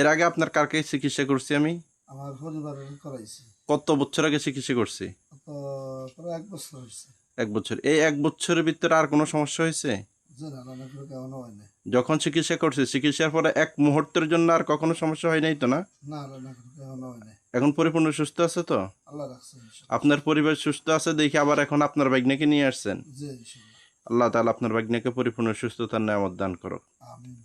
এর আগে আপনার কার কাছে চিকিৎসা করছি আমি? আমার পরিবারের করাইছি। কত বছর আগে চিকিৎসা করছি? তো প্রায় 1 বছর হয়েছে। 1 বছর। এই 1 বছরের ভিতরে আর কোনো সমস্যা হয়েছে? যে না রান্না করে কেমন হয় না। যখন চিকিৎসা করছি, চিকিৎসার পরে 1 মুহূর্তের জন্য আর কখনো সমস্যা হয় নাই তো না? না রান্না করে কেমন হয় না। এখন পরিপূর্ণ সুস্থ আছে তো? আল্লাহ রাখছে ইনশাল্লাহ। আপনার পরিবার সুস্থ আছে দেখে আবার এখন আপনার ভাগ্নেকে নিয়ে আসছেন। জি ইনশাল্লাহ। আল্লাহ তাআলা আপনার ভাগ্নেকে পরিপূর্ণ সুস্থতার নেয়ামত দান করুক। আমিন।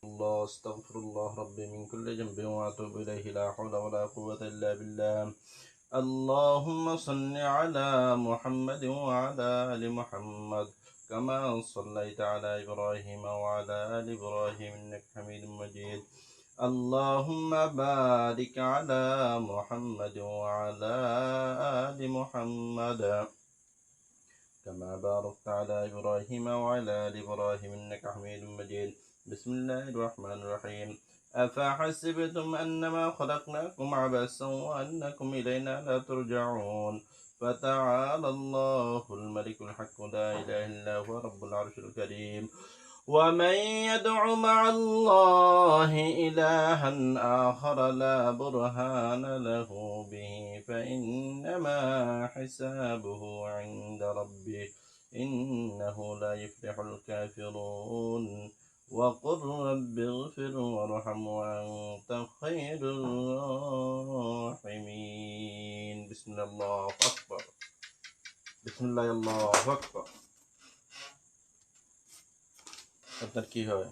الله استغفر الله ربي من كل ذنب واتوب اليه لا حول ولا قوه الا بالله. اللهم صل على محمد وعلى ال محمد كما صليت على ابراهيم وعلى ال ابراهيم انك حميد مجيد. اللهم بارك على محمد وعلى ال محمد كما باركت على ابراهيم وعلى ال ابراهيم انك حميد مجيد. بسم الله الرحمن الرحيم. أفحسبتم أنما خلقناكم عبثا وأنكم إلينا لا ترجعون. فتعالى الله الملك الحق لا إله إلا هو رب العرش الكريم. ومن يدع مع الله إلها آخر لا برهان له به فإنما حسابه عند ربه إنه لا يفلح الكافرون. وقل رب اغفر وارحم وأنت خير الراحمين. بسم الله الله أكبر. بسم الله الله أكبر. আপনার কি হয়?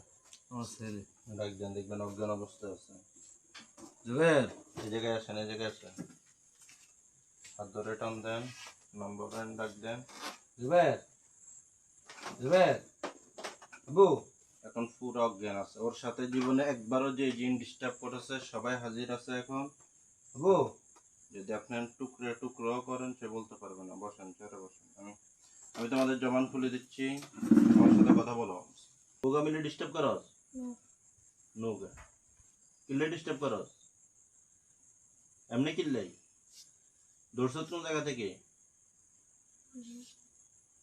আমার ছেলে ডাকবেন, দেখবেন অজ্ঞান অবস্থায় আছে। জুবের এই জায়গায় আসেন, এই জায়গায় আসেন। হাত ধরে টান দেন, নাম বলেন, ডাক দেন। জুবের জুবের আবু এখন পুরো অজ্ঞান আছে। ওর সাথে জীবনে একবারও যে জিন ডিস্টার্ব করেছে সবাই হাজির আছে এখন। আবু যদি আপনি টুকরো টুকরো করেন সে বলতে পারবে না। বসেন, চেয়ারে বসেন। আমি তোমাদের জবান খুলে দিচ্ছি, আমার সাথে কথা বলো। ওগা মিলে ডিস্টার্ব করস? নোগা কিল্লে ডিস্টার্ব করস? এমনি কিল্লাই দর্শক কোন জায়গা থেকে?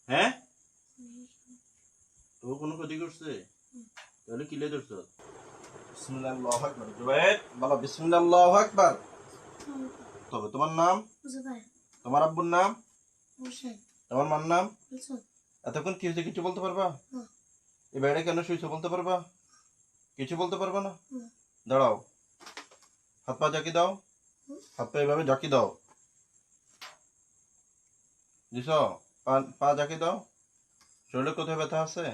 হ্যাঁ, তো কোনো ক্ষতি করছে? তাহলে কিল্লে দর্শক। বিসমিল্লাহ আল্লাহু আকবার। জুবাইর বলো বিসমিল্লাহ আল্লাহু আকবার। তবে তোমার নাম? তোমার আব্বুর নাম? তোমার মার নাম? এতক্ষণ কি হয়েছে কিছু বলতে পারবা? এই বাইরে কেন শুয়েছো বলতে পারবা? কিছু বলতে পারবা না? দাঁড়াও, হাত পা জাকি দাও, হাত পা এভাবে জাকি দাও। দিছ? পা জাকি দাও। শরীরে কোথায় ব্যথা আছে?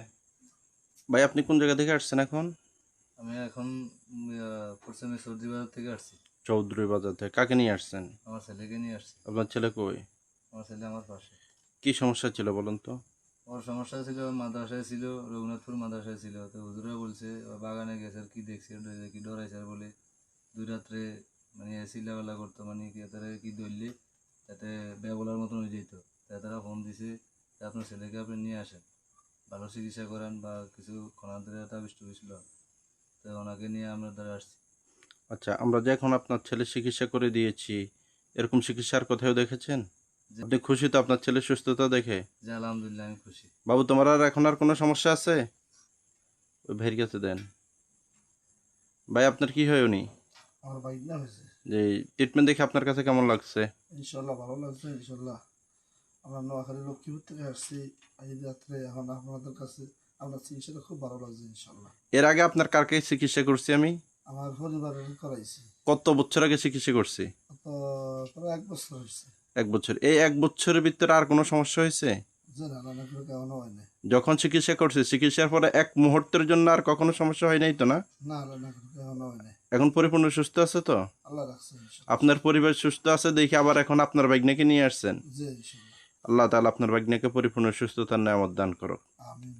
ভাই আপনি কোন জায়গা থেকে আসছেন এখন? আমি এখন পশ্চিমে সর্দি বাজার থেকে আসছি। চৌধুরী বাজার থেকে। কাকে নিয়ে আসছেন? আমার ছেলেকে নিয়ে আসছি। আপনার ছেলে কই? আমার ছেলে আমার পাশে। কি সমস্যা ছিল বলুন তো? ওর সমস্যা ছিল, মাদ্রাসায় ছিল, রঘুনাথপুর মাদ্রাসায় ছিল। তো হুজুরা বলছে বাগানে গেছে, আর কি দেখছে কি ডরাইছে আর বলে 2 রাত্রে মানে চিল্লাপাল্লা করতো, মানে কি তারা কি ধরলে যাতে বেবলার মতন হয়ে যেত। তাই তারা ফোন দিছে আপনার ছেলেকে আপনি নিয়ে আসেন, ভালো চিকিৎসা করান বা কিছু খনান্তরে একটা বিষ্ট হয়েছিল, তো ওনাকে নিয়ে আমরা তারা আসছি। আচ্ছা, আমরা যে এখন আপনার ছেলে চিকিৎসা করে দিয়েছি, এরকম চিকিৎসার কোথাও দেখেছেন? আপনি খুশি তো আপনার ছেলের সুস্থতা দেখে? যে আলহামদুলিল্লাহ আমি খুশি। বাবু তোমার আর এখন আর কোনো সমস্যা আছে? ওই ভাইয়ের কাছে দেন। ভাই আপনার কি হয় উনি? আমার বাইক না হয়েছে। যে ট্রিটমেন্ট দেখে আপনার কাছে কেমন লাগছে? ইনশাল্লাহ ভালো লাগছে। ইনশাল্লাহ আমরা নোয়াখালী লক্ষ্মীপুর থেকে আসছি আজ রাত্রে, এখন আপনাদের কাছে আমরা চিকিৎসাটা খুব ভালো লাগছে ইনশাল্লাহ। এর আগে আপনার কার কাছে চিকিৎসা করছি আমি? আমার পরিবারের করাইছি। কত বছর আগে চিকিৎসা করছি? তো প্রায় 1 বছর হয়েছে। 1 বছর। এই 1 বছরের ভিতরে আর কোনো সমস্যা হয়েছে? যে না রান্না করে কেমন হয় না। যখন চিকিৎসা করছি, চিকিৎসার পরে 1 মুহূর্তের জন্য আর কখনো সমস্যা হয় নাই তো না? না রান্না করে কেমন হয় না। এখন পরিপূর্ণ সুস্থ আছে তো? আল্লাহ রাখছে ইনশাল্লাহ। আপনার পরিবার সুস্থ আছে দেখে আবার এখন আপনার ভাগ্নেকে নিয়ে আসছেন। জি ইনশাল্লাহ। আল্লাহ তাআলা আপনার ভাগ্নেকে পরিপূর্ণ সুস্থতার নেয়ামত দান করুক। আমিন।